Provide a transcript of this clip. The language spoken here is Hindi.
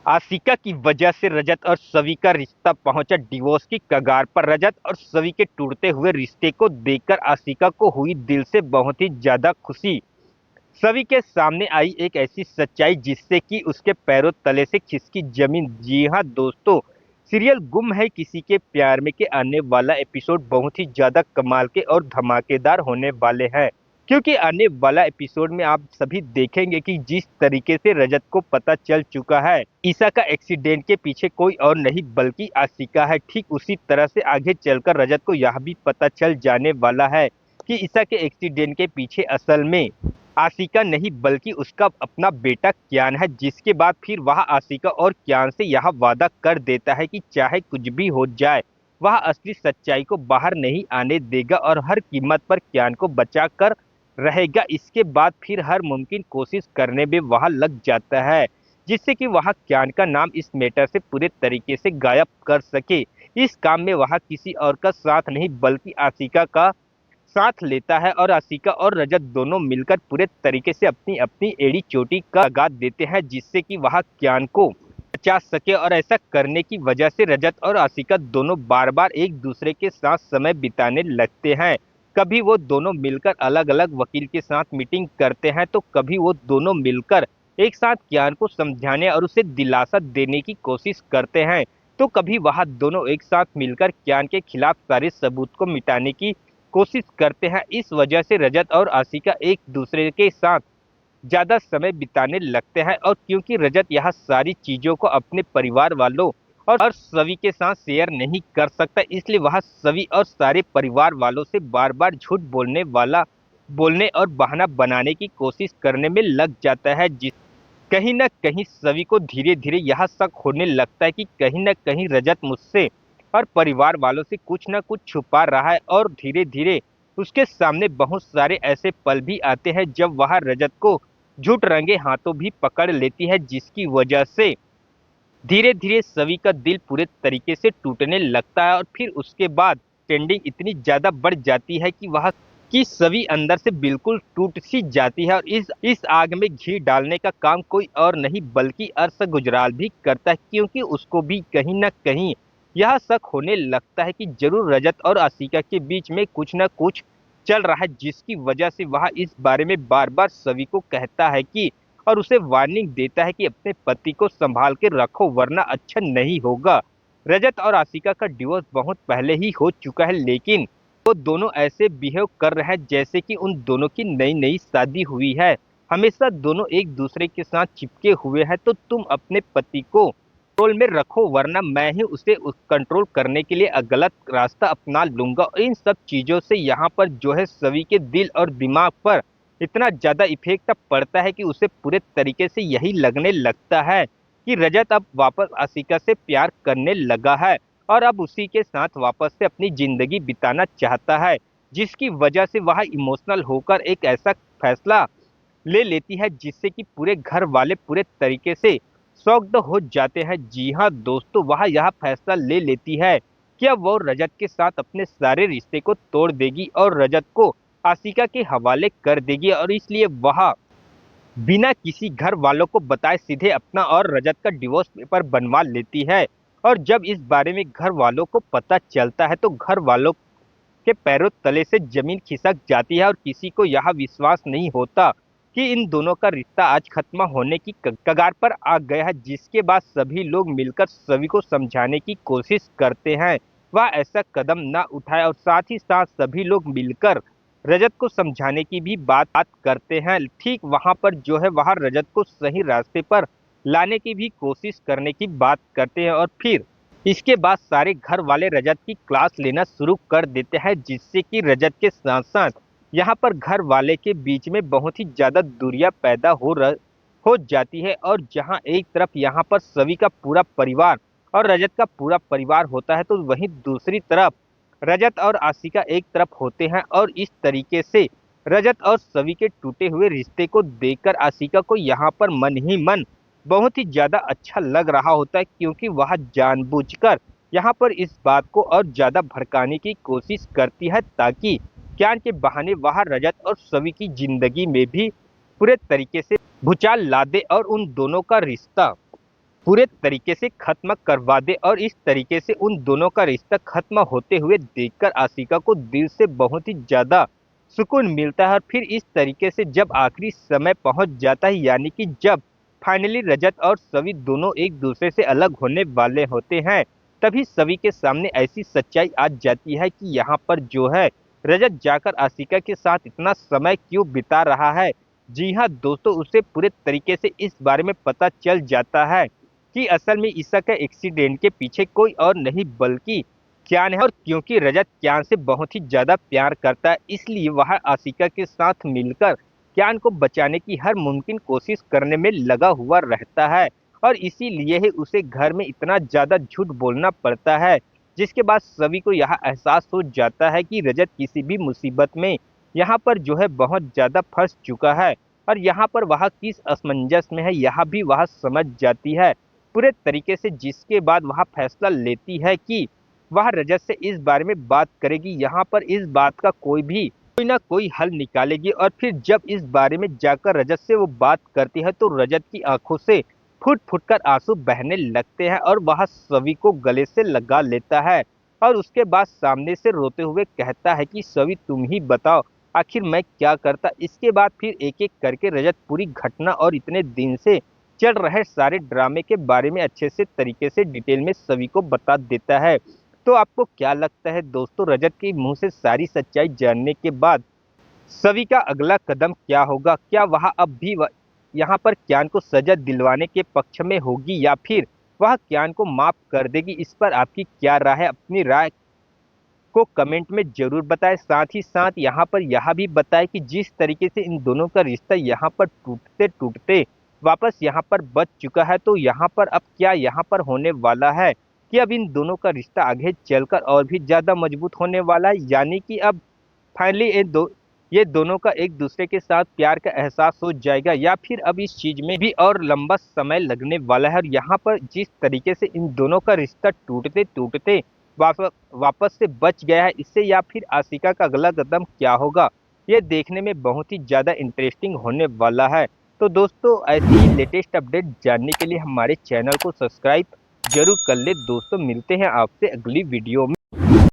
आशिका की वजह से रजत और सवी का रिश्ता पहुंचा डिवोर्स की कगार पर। रजत और सवी के टूटते हुए रिश्ते को देखकर आशिका को हुई दिल से बहुत ही ज्यादा खुशी। सभी के सामने आई एक ऐसी सच्चाई जिससे कि उसके पैरों तले से खिसकी जमीन। जी हाँ दोस्तों, सीरियल गुम है किसी के प्यार में के आने वाला एपिसोड बहुत ही ज्यादा कमाल के और धमाकेदार होने वाले हैं। क्योंकि आने वाला एपिसोड में आप सभी देखेंगे कि जिस तरीके से रजत को पता चल चुका है ईसा का एक्सीडेंट के पीछे कोई और नहीं बल्कि आशिका है, ठीक उसी तरह से आगे चलकर रजत को यह भी पता चल जाने वाला है कि ईसा के एक्सीडेंट के पीछे असल में आशिका नहीं बल्कि उसका अपना बेटा क्यान है। जिसके बाद फिर वह आशिका और क्यान से यह वादा कर देता है कि चाहे कुछ भी हो जाए वह असली सच्चाई को बाहर नहीं आने देगा और हर कीमत पर क्यान को बचा कर रहेगा। इसके बाद फिर हर मुमकिन कोशिश करने में वह लग जाता है जिससे कि वह क्यान का नाम इस मैटर से पूरे तरीके से गायब कर सके। इस काम में वह किसी और का साथ नहीं बल्कि आशिका का साथ लेता है और आशिका और रजत दोनों मिलकर पूरे तरीके से अपनी अपनी एड़ी चोटी का लगा देते हैं जिससे कि वह क्यान को बचा सके। और ऐसा करने की वजह से रजत और आशिका दोनों बार बार एक दूसरे के साथ समय बिताने लगते हैं। कभी वो दोनों मिलकर अलग अलग वकील के साथ मीटिंग करते हैं तो कभी वो दोनों मिलकर एक साथ क्यान को समझाने और उसे दिलासा देने की कोशिश करते हैं तो कभी वह दोनों एक साथ मिलकर क्यान के खिलाफ सारे सबूत को मिटाने की कोशिश करते हैं। इस वजह से रजत और आशिका एक दूसरे के साथ ज्यादा समय बिताने लगते हैं और क्योंकि रजत यह सारी चीजों को अपने परिवार वालों और सभी के साथ शेयर नहीं कर सकता इसलिए वह सभी और सारे परिवार वालों से बार बार झूठ बोलने और बहाना बनाने की कोशिश करने में लग जाता है। जिस कहीं न कहीं सभी को धीरे धीरे यह शक होने लगता है कि कहीं न कहीं रजत मुझसे और परिवार वालों से कुछ न कुछ छुपा रहा है। और धीरे धीरे उसके सामने बहुत सारे ऐसे पल भी आते हैं जब वह रजत को झूठ रंगे हाथों भी पकड़ लेती है जिसकी वजह से धीरे धीरे सभी का दिल पूरे तरीके से टूटने लगता है। और फिर उसके बाद टेंडिंग इतनी ज्यादा बढ़ जाती है कि वह कि सभी अंदर से बिल्कुल टूट सी जाती है। और इस आग में घी डालने का काम कोई और नहीं बल्कि अर्श गुजराल भी करता है क्योंकि उसको भी कहीं ना कहीं यह शक होने लगता है कि जरूर रजत और आशिका के बीच में कुछ न कुछ चल रहा है जिसकी वजह से वह इस बारे में बार बार सभी को कहता है कि और उसे वार्निंग देता है कि अपने पति को संभाल के रखो वरना अच्छा नहीं होगा। रजत और आशिका का डिवोर्स बहुत पहले ही हो चुका है लेकिन वो दोनों ऐसे बिहेव कर रहे हैं जैसे कि उन दोनों की नई नई शादी हुई है। हमेशा दोनों एक दूसरे के साथ चिपके हुए हैं तो तुम अपने पति को कंट्रोल में रखो वरना मैं ही उसे कंट्रोल करने के लिए गलत रास्ता अपना लूंगा। और इन सब चीजों से यहाँ पर जो है सभी के दिल और दिमाग पर इतना ज्यादा इफेक्ट पड़ता है कि उसे पूरे तरीके से यही लगने लगता है कि रजत अब वापस आशिका से प्यार करने लगा है और अब उसी के साथ वापस से अपनी जिंदगी बिताना चाहता है। जिसकी वजह से वह इमोशनल होकर एक ऐसा फैसला ले लेती है जिससे कि पूरे घर वाले पूरे तरीके से शॉक्ड हो जाते हैं। जी हाँ दोस्तों, वह यह फैसला ले लेती है कि अब वो रजत के साथ अपने सारे रिश्ते को तोड़ देगी और रजत को आशिका के हवाले कर देगी। और इसलिए वह बिना किसी घर वालों को बताए सीधे अपना और रजत का डिवोर्स पेपर बनवा लेती है। और जब इस बारे में घर वालों को पता चलता है तो घर वालों के पैरों तले से जमीन खिसक जाती है और किसी को यह विश्वास नहीं होता कि इन दोनों का रिश्ता आज खत्म होने की कगार पर आ गया है। जिसके बाद सभी लोग मिलकर सभी को समझाने की कोशिश करते हैं वह ऐसा कदम ना उठाए और साथ ही साथ सभी लोग मिलकर रजत को समझाने की भी बात करते हैं। ठीक वहां पर जो है वह रजत को सही रास्ते पर लाने की भी कोशिश करने की बात करते हैं। और फिर इसके बाद सारे घर वाले रजत की क्लास लेना शुरू कर देते हैं जिससे कि रजत के साथ साथ यहाँ पर घर वाले के बीच में बहुत ही ज्यादा दूरियां पैदा हो जाती है। और जहाँ एक तरफ यहाँ पर सभी का पूरा परिवार और रजत का पूरा परिवार होता है तो वहीं दूसरी तरफ रजत और आशिका एक तरफ होते हैं। और इस तरीके से रजत और सभी के टूटे हुए रिश्ते को देखकर आशिका को यहाँ पर मन ही मन बहुत ही ज्यादा अच्छा लग रहा होता है क्योंकि वह जानबूझकर यहाँ पर इस बात को और ज्यादा भड़काने की कोशिश करती है ताकि ज्ञान के बहाने वह रजत और सभी की जिंदगी में भी पूरे तरीके से भूचाल ला दे और उन दोनों का रिश्ता पूरे तरीके से खत्म करवा दे और इस तरीके से उन दोनों का रिश्ता खत्म होते हुए देखकर आशिका को दिल से बहुत ही ज़्यादा सुकून मिलता है। और फिर इस तरीके से जब आखिरी समय पहुंच जाता है, यानी कि जब फाइनली रजत और सवी दोनों एक दूसरे से अलग होने वाले होते हैं, तभी सवी के सामने ऐसी सच्चाई आ जाती है कि यहाँ पर जो है रजत जाकर आशिका के साथ इतना समय क्यों बिता रहा है। जी हाँ दोस्तों, उसे पूरे तरीके से इस बारे में पता चल जाता है कि असल में ईसा का एक्सीडेंट के पीछे कोई और नहीं बल्कि क्यान है। और क्योंकि रजत क्यान से बहुत ही ज्यादा प्यार करता है, इसलिए वह आशिका के साथ मिलकर क्यान को बचाने की हर मुमकिन कोशिश करने में लगा हुआ रहता है। और इसीलिए ही उसे घर में इतना ज्यादा झूठ बोलना पड़ता है, जिसके बाद सभी को यह एहसास हो जाता है कि रजत किसी भी मुसीबत में यहाँ पर जो है बहुत ज्यादा फंस चुका है। और यहाँ पर वह किस असमंजस में है यह भी वह समझ जाती है पूरे तरीके से, जिसके बाद वह फैसला लेती है कि वह रजत से इस बारे में बात करेगी। यहाँ पर इस बात का कोई ना कोई हल निकालेगी। और फिर जब इस बारे में जाकर रजत से वो बात करती है तो रजत की आंखों से फुट फुट कर आंसू बहने लगते हैं और वह सभी को गले से लगा लेता है। और उसके बाद सामने से रोते हुए कहता है कि सभी तुम ही बताओ आखिर मैं क्या करता। इसके बाद फिर एक एक करके रजत पूरी घटना और इतने दिन से चल रहे सारे ड्रामे के बारे में अच्छे से तरीके से डिटेल में सभी को बता देता है। तो आपको क्या लगता है दोस्तों, रजत के मुंह से सारी सच्चाई जानने के बाद सभी का अगला कदम क्या होगा? क्या वह अब भी यहाँ पर क्यान को सजा दिलवाने के पक्ष में होगी या फिर वह क्यान को माफ कर देगी? इस पर आपकी क्या राय है? अपनी राय को कमेंट में जरूर बताएं। साथ ही साथ यहाँ पर यह भी बताएं कि जिस तरीके से इन दोनों का रिश्ता यहाँ पर टूटते टूटते वापस यहाँ पर बच चुका है, तो यहाँ पर अब क्या यहाँ पर होने वाला है कि अब इन दोनों का रिश्ता आगे चलकर और भी ज्यादा मजबूत होने वाला है, यानी कि अब फाइनली ये दोनों का एक दूसरे के साथ प्यार का एहसास हो जाएगा, या फिर अब इस चीज में भी और लंबा समय लगने वाला है। और यहाँ पर जिस तरीके से इन दोनों का रिश्ता टूटते टूटते वापस से बच गया है, इससे या फिर आशिका का अगला कदम क्या होगा, ये देखने में बहुत ही ज़्यादा इंटरेस्टिंग होने वाला है। तो दोस्तों, ऐसी ही लेटेस्ट अपडेट जानने के लिए हमारे चैनल को सब्सक्राइब जरूर कर ले दोस्तों। मिलते हैं आपसे अगली वीडियो में।